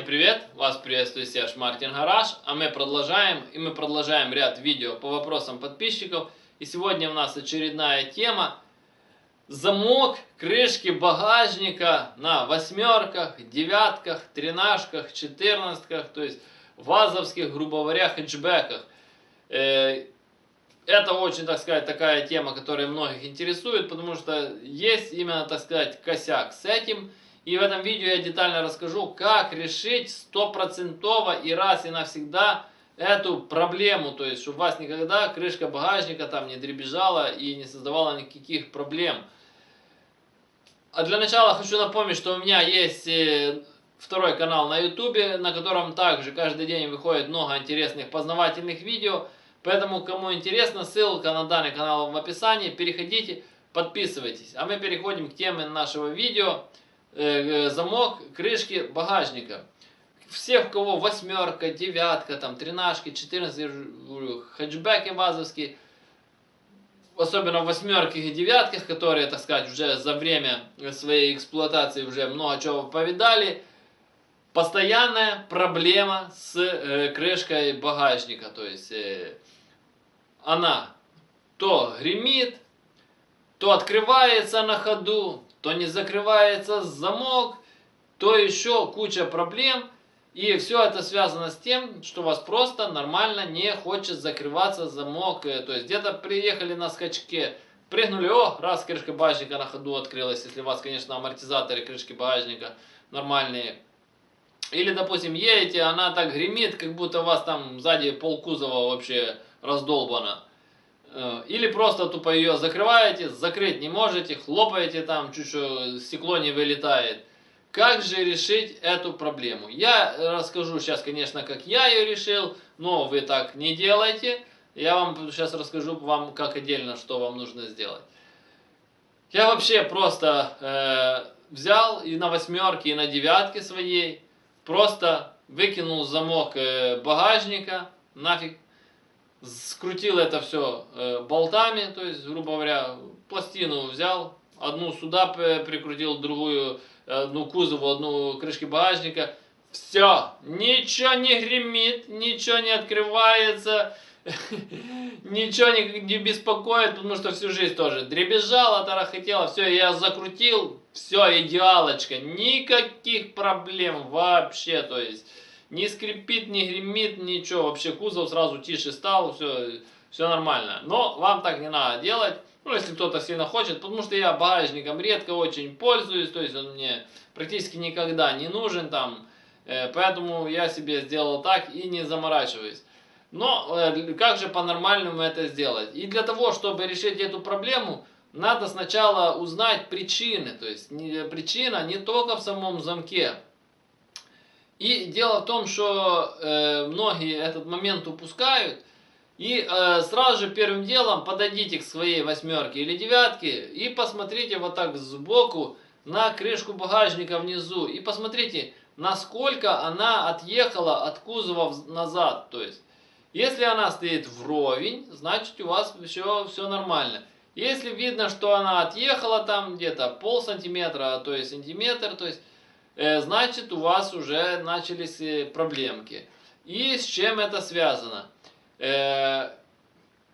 Привет, вас приветствует Серж Мартин Гараж, а мы продолжаем ряд видео по вопросам подписчиков. И сегодня у нас очередная тема: замок крышки багажника на восьмерках, девятках, тринашках, четырнадцатках, то есть вазовских, грубо говоря, хэтчбеках. Это очень, так сказать, такая тема, которая многих интересует, потому что есть именно, так сказать, косяк с этим. И в этом видео я детально расскажу, как решить стопроцентово и раз и навсегда эту проблему. То есть, чтобы у вас никогда крышка багажника там не дребезжала и не создавала никаких проблем. А для начала хочу напомнить, что у меня есть второй канал на YouTube, на котором также каждый день выходит много интересных познавательных видео. Поэтому, кому интересно, ссылка на данный канал в описании. Переходите, подписывайтесь. А мы переходим к теме нашего видео. Замок крышки багажника. Всех, у кого восьмерка, девятка, там, тринашки, 14, хэтчбеки вазовские, особенно в восьмерках и девятках, которые, так сказать, уже за время своей эксплуатации уже много чего повидали, постоянная проблема с крышкой багажника. То есть она то гремит, то открывается на ходу, то не закрывается замок, то еще куча проблем. И все это связано с тем, что у вас просто нормально не хочет закрываться замок. То есть где-то приехали на скачке, прыгнули, раз крышка багажника на ходу открылась, если у вас, конечно, амортизаторы крышки багажника нормальные. Или, допустим, едете, она так гремит, как будто у вас там сзади полкузова вообще раздолбано. Или просто тупо ее закрываете, закрыть не можете, хлопаете там, чуть-чуть стекло не вылетает. Как же решить эту проблему? Я расскажу сейчас, конечно, как я ее решил, но вы так не делайте. Я вам сейчас расскажу как отдельно, что вам нужно сделать. Я вообще просто взял и на восьмерке, и на девятке своей, просто выкинул замок багажника, нафиг. Скрутил это все болтами, то есть, грубо говоря, пластину взял, одну сюда прикрутил, другую, одну кузову, одну крышки багажника. Все, ничего не гремит, ничего не открывается, ничего не беспокоит, потому что всю жизнь тоже дребезжало, тарахтело. Все, я закрутил, все, идеалочка, никаких проблем вообще, то есть. Не скрипит, не гремит, ничего. Вообще кузов сразу тише стал, все нормально. Но вам так не надо делать, ну, если кто-то сильно хочет, потому что я багажником редко очень пользуюсь, то есть он мне практически никогда не нужен там, поэтому я себе сделал так и не заморачиваюсь. Но как же по-нормальному это сделать? И для того, чтобы решить эту проблему, надо сначала узнать причины, то есть причина не только в самом замке. И дело в том, что многие этот момент упускают, и сразу же первым делом подойдите к своей восьмерке или девятке и посмотрите вот так сбоку на крышку багажника внизу и посмотрите, насколько она отъехала от кузова назад. То есть, если она стоит вровень, значит у вас все нормально. Если видно, что она отъехала там где-то полсантиметра, то есть сантиметр, то есть значит у вас уже начались проблемки. И с чем это связано?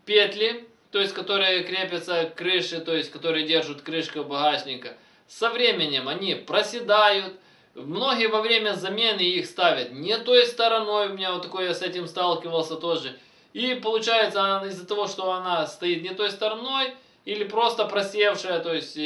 Петли, то есть которые крепятся к крыше, то есть которые держат крышку багажника, со временем они проседают. Многие во время замены их ставят не той стороной, у меня вот такое, я с этим сталкивался тоже. И получается из-за того, что она стоит не той стороной, или просто просевшая, то есть,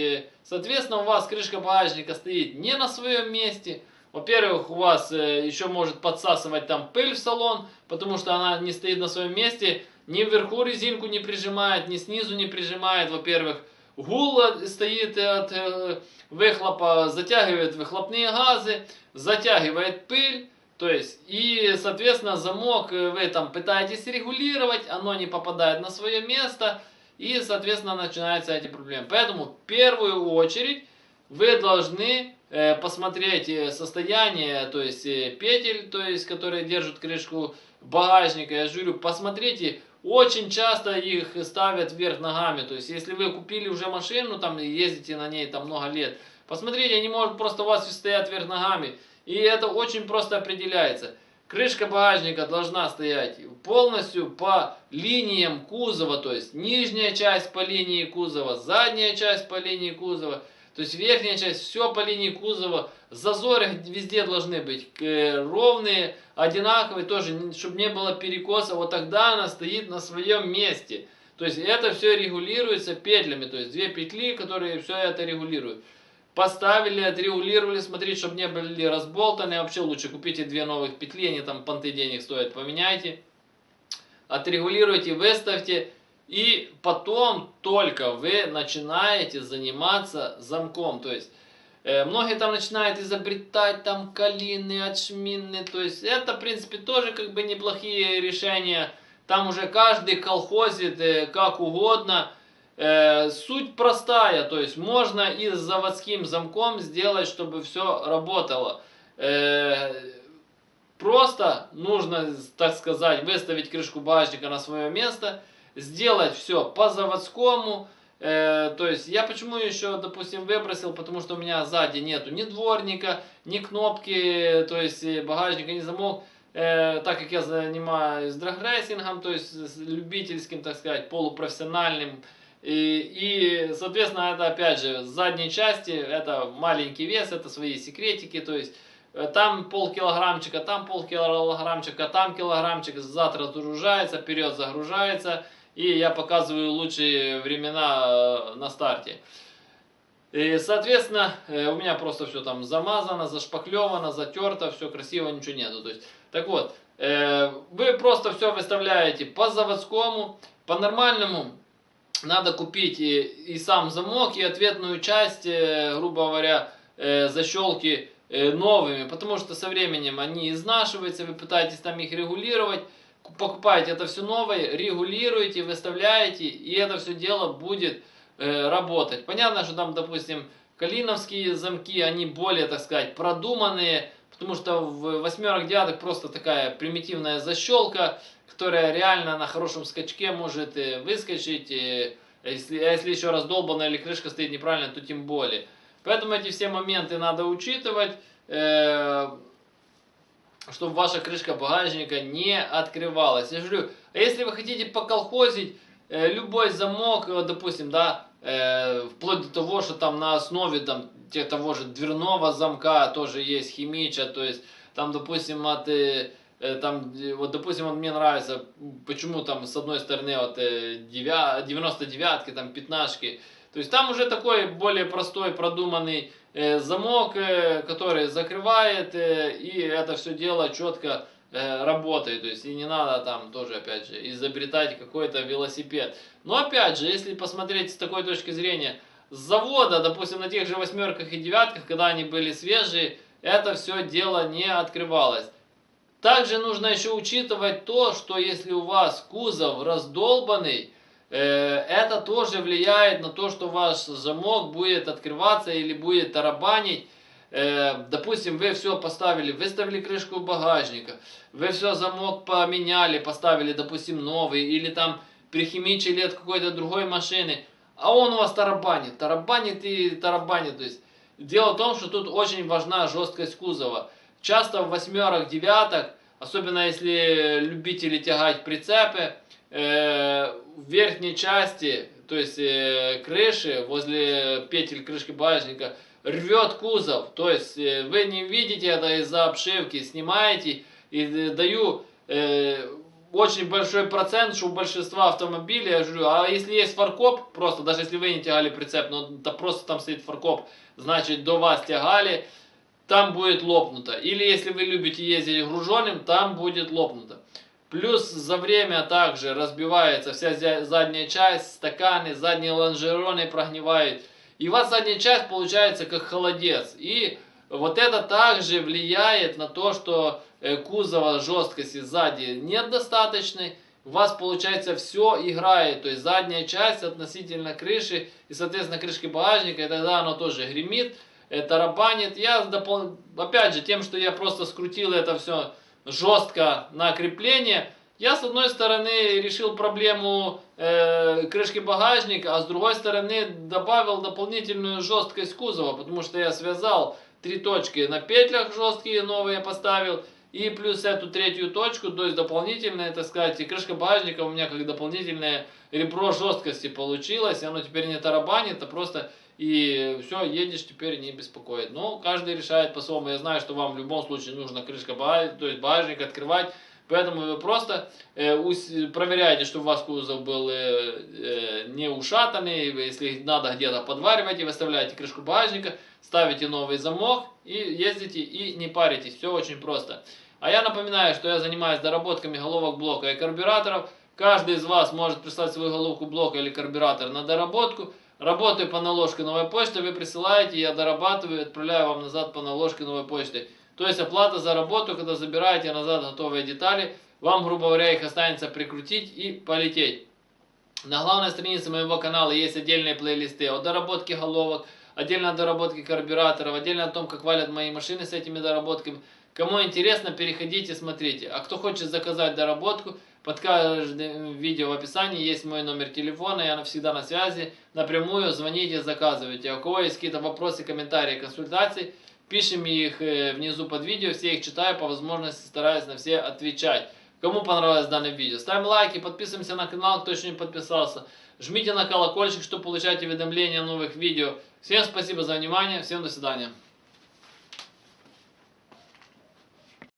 соответственно, у вас крышка багажника стоит не на своем месте. Во-первых, у вас еще может подсасывать там пыль в салон, потому что она не стоит на своем месте, ни вверху резинку не прижимает, ни снизу не прижимает. Во-первых, гул стоит от выхлопа, затягивает выхлопные газы, затягивает пыль. То есть, и, соответственно, замок вы там пытаетесь регулировать, оно не попадает на свое место. И, соответственно, начинаются эти проблемы. Поэтому в первую очередь вы должны посмотреть состояние, то есть петель, то есть которые держат крышку багажника. Я же говорю, посмотрите, очень часто их ставят вверх ногами. То есть если вы купили уже машину, там ездите на ней там много лет, посмотрите, они могут просто у вас стоят вверх ногами. И это очень просто определяется. Крышка багажника должна стоять полностью по линиям кузова, то есть нижняя часть по линии кузова, задняя часть по линии кузова, то есть верхняя часть, все по линии кузова. Зазоры везде должны быть ровные, одинаковые, тоже, чтобы не было перекоса. Вот тогда она стоит на своем месте. То есть это все регулируется петлями, то есть две петли, которые все это регулируют. Поставили, отрегулировали, смотрите, чтобы не были разболтаны. Вообще лучше купите две новых петли, они там понты денег стоят, поменяйте. Отрегулируйте, выставьте. И потом только вы начинаете заниматься замком. То есть многие там начинают изобретать там калины, отшмины. То есть это в принципе тоже как бы неплохие решения. Там уже каждый колхозит как угодно. Суть простая, то есть можно и с заводским замком сделать, чтобы все работало. Просто нужно, так сказать, выставить крышку багажника на свое место, сделать все по заводскому. То есть я почему еще, допустим, выбросил, потому что у меня сзади нету ни дворника, ни кнопки, то есть багажника, ни замок. Так как я занимаюсь драгрейсингом, то есть любительским, так сказать, полупрофессиональным. И, соответственно, это опять же с задней части, это маленький вес, это свои секретики, то есть там полкилограммчика, там полкилограммчика, там килограммчик, зад разгружается, вперед загружается, и я показываю лучшие времена на старте. И, соответственно, у меня просто все там замазано, зашпаклевано, затерто, все красиво, ничего нету. То есть, так вот, вы просто все выставляете по заводскому, по нормальному. Надо купить и сам замок, и ответную часть, грубо говоря, защелки новыми, потому что со временем они изнашиваются, вы пытаетесь там их регулировать, покупаете это все новое, регулируете, выставляете, и это все дело будет работать. Понятно, что там, допустим, калиновские замки, они более, так сказать, продуманные, потому что в восьмерок, девяток просто такая примитивная защелка, которая реально на хорошем скачке может выскочить, если еще раздолбанная или крышка стоит неправильно, то тем более. Поэтому эти все моменты надо учитывать, чтобы ваша крышка багажника не открывалась. Я говорю, а если вы хотите поколхозить, любой замок, допустим, да, вплоть до того, что там на основе там, того же дверного замка тоже есть химича, то есть там, допустим, от там, вот, допустим, вот мне нравится, почему там с одной стороны вот 99-ки, там 15-ки, то есть там уже такой более простой, продуманный замок, который закрывает, и это все дело четко работает, то есть и не надо там тоже, опять же, изобретать какой-то велосипед. Но опять же, если посмотреть с такой точки зрения, с завода, допустим, на тех же восьмерках и девятках, когда они были свежие, это все дело не открывалось. Также нужно еще учитывать то, что если у вас кузов раздолбанный, это тоже влияет на то, что ваш замок будет открываться или будет тарабанить. Допустим, вы все поставили, выставили крышку багажника, вы все замок поменяли, поставили, допустим, новый, или там прихимичили от какой-то другой машины, а он у вас тарабанит, тарабанит и тарабанит. То есть дело в том, что тут очень важна жесткость кузова. Часто в восьмерок, девяток, особенно если любители тягать прицепы, в верхней части, то есть крыши, возле петель крышки багажника, рвет кузов. То есть вы не видите это из-за обшивки, снимаете, и даю очень большой процент, что у большинства автомобилей, я говорю, а если есть фаркоп, просто, даже если вы не тягали прицеп, но да просто там стоит фаркоп, значит до вас тягали, там будет лопнуто. Или если вы любите ездить груженным, там будет лопнуто. Плюс за время также разбивается вся задняя часть, стаканы, задние лонжероны прогнивают. И у вас задняя часть получается как холодец. И вот это также влияет на то, что кузова жесткости сзади нет достаточной. У вас получается все играет. То есть задняя часть относительно крыши и соответственно крышки багажника. И тогда оно тоже гремит, тарабанит. Я опять же тем, что я просто скрутил это все жестко на крепление, я с одной стороны решил проблему крышки багажника, а с другой стороны добавил дополнительную жесткость кузова, потому что я связал 3 точки на петлях жесткие новые поставил. И плюс эту третью точку, то есть дополнительная, так сказать, и крышка багажника у меня как дополнительное ребро жесткости получилось. Оно теперь не тарабанит, а просто и все, едешь теперь не беспокоит. Но каждый решает по-своему. Я знаю, что вам в любом случае нужно крышка багажника, то есть багажник открывать. Поэтому вы просто проверяете, чтобы у вас кузов был не ушатанный. Если надо где-то подвариваете, выставляете крышку багажника, ставите новый замок и ездите и не паритесь. Все очень просто. А я напоминаю, что я занимаюсь доработками головок блока и карбюраторов. Каждый из вас может прислать свою головку блока или карбюратор на доработку. Работаю по наложке новой почты, вы присылаете, я дорабатываю и отправляю вам назад по наложке новой почты. То есть оплата за работу, когда забираете назад готовые детали, вам, грубо говоря, их останется прикрутить и полететь. На главной странице моего канала есть отдельные плейлисты о доработке головок, отдельно о доработке карбюраторов, отдельно о том, как валят мои машины с этими доработками. Кому интересно, переходите, смотрите. А кто хочет заказать доработку, под каждым видео в описании есть мой номер телефона, я всегда на связи. Напрямую звоните, заказывайте. А у кого есть какие-то вопросы, комментарии, консультации, пишем их внизу под видео, все их читаю, по возможности стараюсь на все отвечать. Кому понравилось данное видео, ставим лайки, подписываемся на канал, кто еще не подписался. Жмите на колокольчик, чтобы получать уведомления о новых видео. Всем спасибо за внимание, всем до свидания.